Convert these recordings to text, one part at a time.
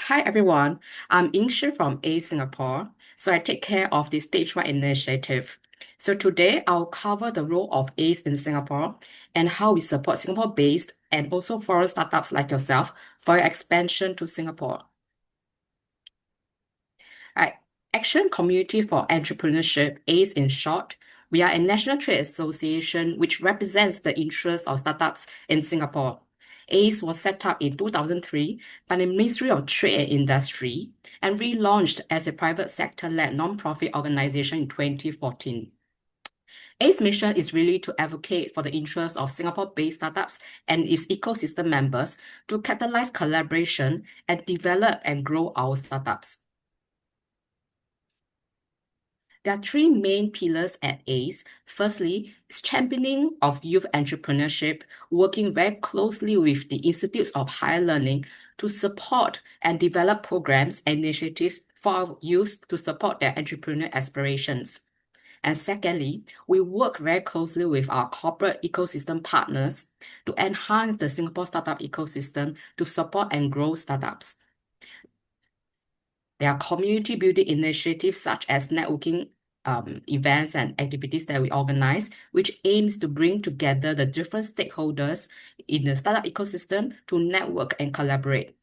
Hi everyone, I'm Ingshi from A Singapore. So I take care of the Stage 1 initiative. So today I'll cover the role of ACE in Singapore and how we support Singapore-based and also foreign startups like yourself for your expansion to Singapore. Right. Action Community for Entrepreneurship, ACE in short. We are a national trade association which represents the interests of startups in Singapore. ACE was set up in 2003 by the Ministry of Trade and Industry and relaunched as a private sector-led non-profit organization in 2014. ACE mission is really to advocate for the interests of Singapore-based startups and its ecosystem members to catalyze collaboration and develop and grow our startups. There are three main pillars at ACE. Firstly, is championing of youth entrepreneurship, working very closely with the institutes of higher learning to support and develop programs and initiatives for our youths to support their entrepreneurial aspirations. And secondly, we work very closely with our corporate ecosystem partners to enhance the Singapore startup ecosystem to support and grow startups. There are community building initiatives such as networking events and activities that we organize, which aims to bring together the different stakeholders in the startup ecosystem to network and collaborate.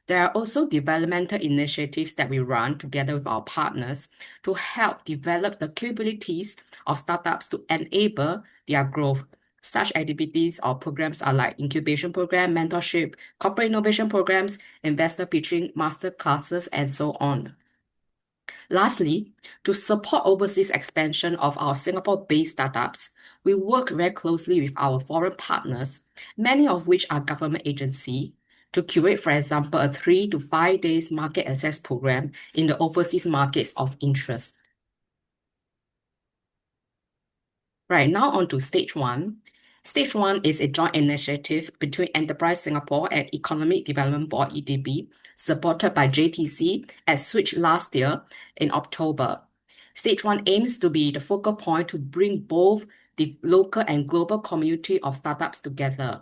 There are also developmental initiatives that we run together with our partners to help develop the capabilities of startups to enable their growth. Such activities or programs are like incubation program, mentorship, corporate innovation programs, investor pitching, master classes, and so on. Lastly, to support overseas expansion of our Singapore-based startups, we work very closely with our foreign partners, many of which are government agencies, to curate, for example, a 3 to 5 days market access program in the overseas markets of interest. Right, now on to Stage 1. Stage 1 is a joint initiative between Enterprise Singapore and Economic Development Board, EDB, supported by JTC at Switch last year in October. Stage 1 aims to be the focal point to bring both the local and global community of startups together.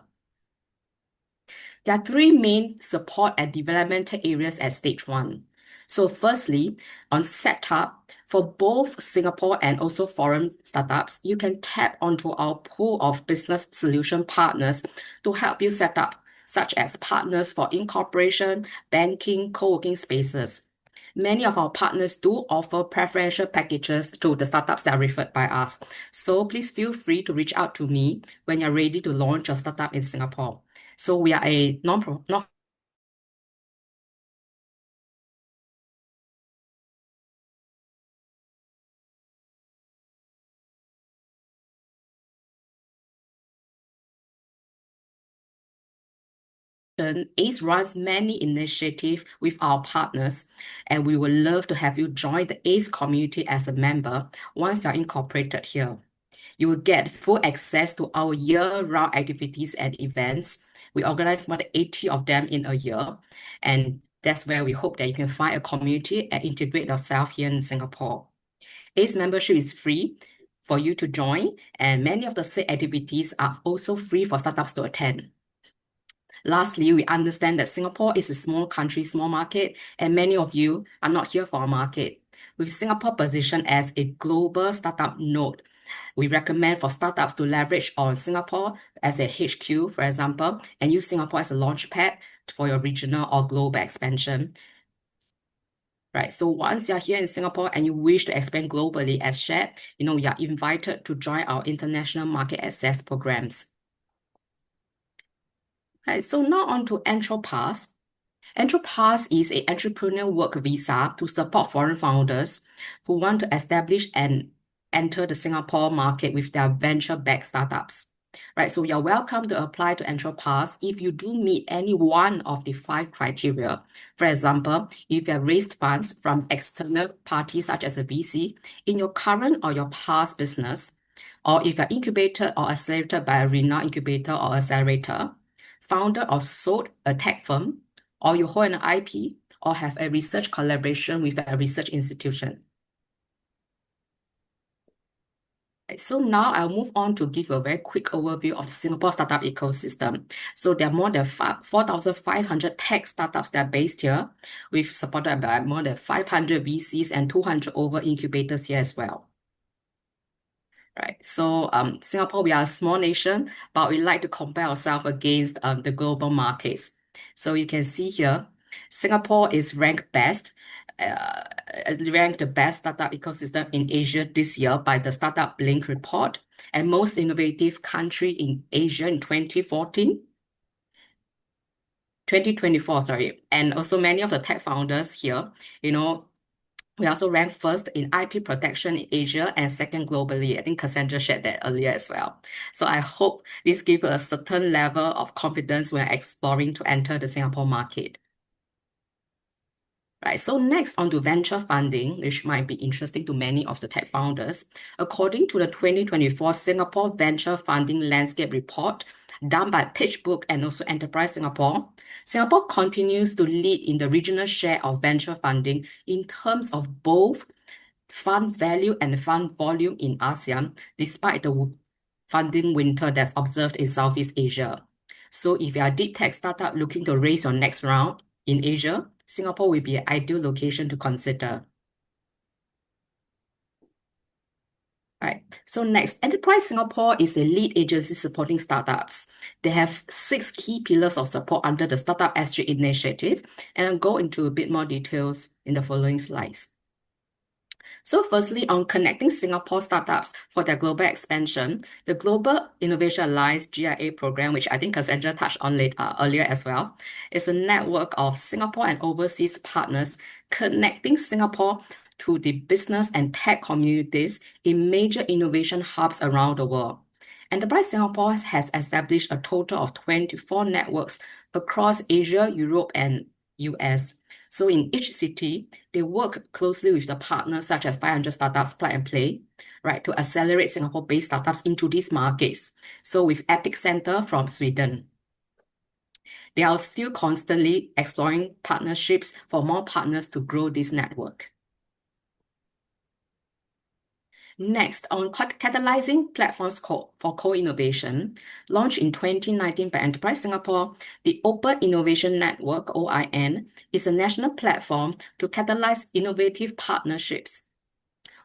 There are three main support and developmental areas at Stage 1. So firstly, on setup, for both Singapore and also foreign startups, you can tap onto our pool of business solution partners to help you set up, such as partners for incorporation, banking, co-working spaces. Many of our partners do offer preferential packages to the startups that are referred by us. So please feel free to reach out to me when you're ready to launch your startup in Singapore. So we are a non ACE runs many initiatives with our partners, and we would love to have you join the ACE community as a member once you're incorporated here. You will get full access to our year-round activities and events. We organize more than 80 of them in a year, and that's where we hope that you can find a community and integrate yourself here in Singapore. ACE membership is free for you to join, and many of the said activities are also free for startups to attend. Lastly, we understand that Singapore is a small country, small market, and many of you are not here for our market. With Singapore positioned as a global startup node, we recommend for startups to leverage on Singapore as a HQ, for example, and use Singapore as a launchpad for your regional or global expansion. Right, so once you're here in Singapore and you wish to expand globally as shared, you are invited to join our international market access programs. Right, so now on to EntrePass. EntrePass is an entrepreneur work visa to support foreign founders who want to establish and enter the Singapore market with their venture-backed startups. Right, so you're welcome to apply to EntrePass if you do meet any one of the 5 criteria. For example, if you have raised funds from external parties such as a VC in your current or your past business, or if you're incubated or accelerated by a renowned incubator or accelerator, founded or sold a tech firm, or you hold an IP, or have a research collaboration with a research institution. So now I'll move on to give a very quick overview of the Singapore startup ecosystem. So there are more than 4,500 tech startups that are based here. We've supported by more than 500 VCs and 200 over incubators here as well. Right. So Singapore, we are a small nation, but we like to compare ourselves against the global markets. So you can see here, Singapore is uh, ranked the best startup ecosystem in Asia this year by the Startup Link report, and most innovative country in Asia in 2024, sorry. And also many of the tech founders here, you know, we also ranked first in IP protection in Asia and second globally. I think Cassandra shared that earlier as well. So I hope this gives a certain level of confidence when exploring to enter the Singapore market. Right, so next on to venture funding, which might be interesting to many of the tech founders. According to the 2024 Singapore Venture Funding Landscape Report done by PitchBook and also Enterprise Singapore, Singapore continues to lead in the regional share of venture funding in terms of both fund value and fund volume in ASEAN, despite the funding winter that's observed in Southeast Asia. So if you are a deep tech startup looking to raise your next round in Asia, Singapore will be an ideal location to consider. Right. So next, Enterprise Singapore is a lead agency supporting startups. They have 6 key pillars of support under the Startup SG initiative, and I'll go into a bit more details in the following slides. So firstly, on connecting Singapore startups for their global expansion, the Global Innovation Alliance GIA program, which I think Cassandra touched on earlier as well, is a network of Singapore and overseas partners connecting Singapore to the business and tech communities in major innovation hubs around the world. Enterprise Singapore has established a total of 24 networks across Asia, Europe, and US. So in each city, they work closely with the partners such as 500 Startups Plug and Play, right, to accelerate Singapore-based startups into these markets. So with Epic Center from Sweden. They are still constantly exploring partnerships for more partners to grow this network. Next, on catalyzing platforms for co-innovation, launched in 2019 by Enterprise Singapore, the Open Innovation Network, OIN, is a national platform to catalyze innovative partnerships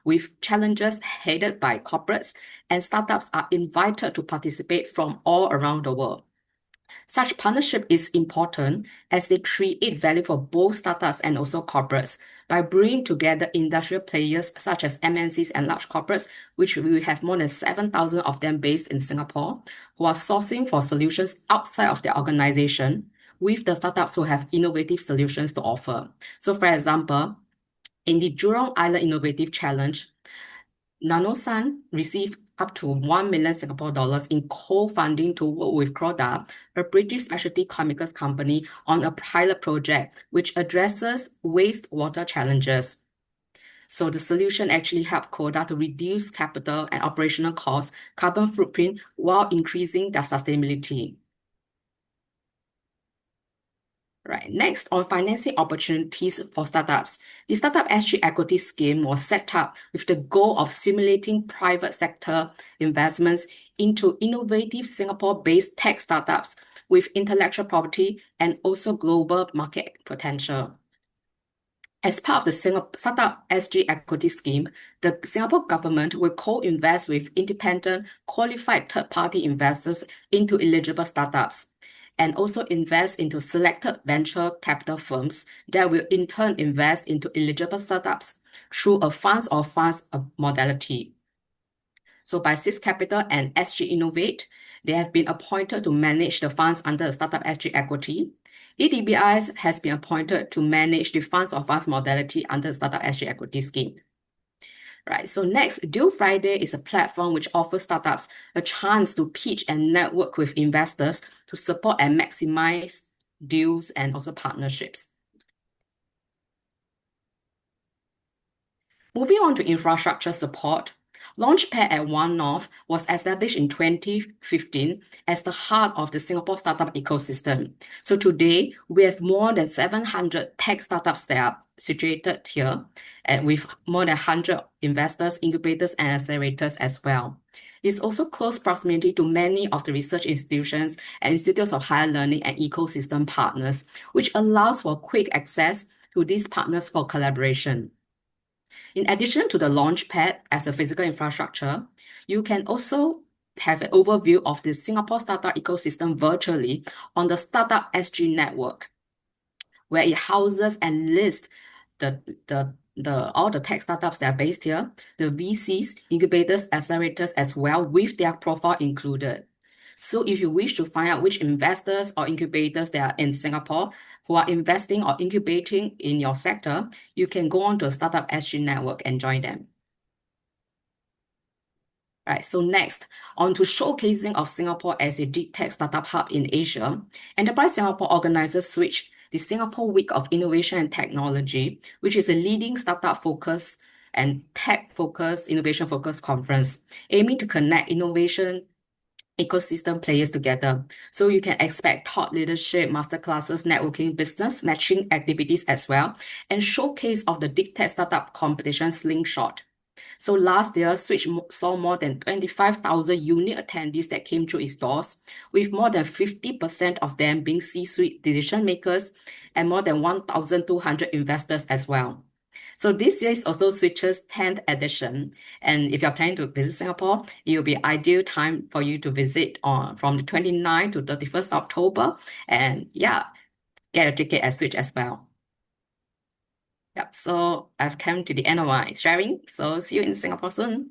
with challenges headed by corporates, and startups are invited to participate from all around the world. Such partnership is important as they create value for both startups and also corporates by bringing together industrial players such as MNCs and large corporates, which we have more than 7,000 of them based in Singapore, who are sourcing for solutions outside of their organization with the startups who have innovative solutions to offer. So for example, in the Jurong Island Innovative Challenge, NanoSun received up to 1 million Singapore dollars in co-funding to work with Croda, a British specialty chemicals company, on a pilot project which addresses wastewater challenges. So the solution actually helped Croda to reduce capital and operational costs, carbon footprint, while increasing their sustainability. Right. Next, on financing opportunities for startups, the Startup SG Equity Scheme was set up with the goal of stimulating private sector investments into innovative Singapore-based tech startups with intellectual property and also global market potential. As part of the Startup SG Equity Scheme, the Singapore government will co-invest with independent, qualified third-party investors into eligible startups, and also invest into selected venture capital firms that will in turn invest into eligible startups through a funds of funds modality. So by Six Capital and SG Innovate, they have been appointed to manage the funds under the Startup SG Equity. EDBI has been appointed to manage the funds of funds modality under the Startup SG Equity Scheme. Right. So next, Deal Friday is a platform which offers startups a chance to pitch and network with investors to support and maximize deals and also partnerships. Moving on to infrastructure support, Launchpad at One North was established in 2015 as the heart of the Singapore startup ecosystem. So today, we have more than 700 tech startups that are situated here, and with more than 100 investors, incubators, and accelerators as well. It's also close proximity to many of the research institutions and institutes of higher learning and ecosystem partners, which allows for quick access to these partners for collaboration. In addition to the Launchpad as a physical infrastructure, you can also have an overview of the Singapore startup ecosystem virtually on the Startup SG network, where it houses and lists all the tech startups that are based here, the VCs, incubators, accelerators as well, with their profile included. So if you wish to find out which investors or incubators that are in Singapore who are investing or incubating in your sector, you can go on to the Startup SG network and join them. Right, so next, on to showcasing of Singapore as a deep tech startup hub in Asia. Enterprise Singapore organizes Switch, the Singapore Week of Innovation and Technology, which is a leading startup-focused and tech-focused, innovation-focused conference, aiming to connect innovation ecosystem players together. So you can expect thought leadership, masterclasses, networking, business matching activities as well, and showcase of the deep tech startup competition Slingshot. So last year, Switch saw more than 25,000 unique attendees that came through its doors, with more than 50% of them being C-suite decision makers and more than 1,200 investors as well. So this year is also Switch's 10th edition. And if you're planning to visit Singapore, it will be ideal time for you to visit from the 29th to 31st October. And yeah, get a ticket at Switch as well. Yep, so I've come to the end of my sharing. So see you in Singapore soon.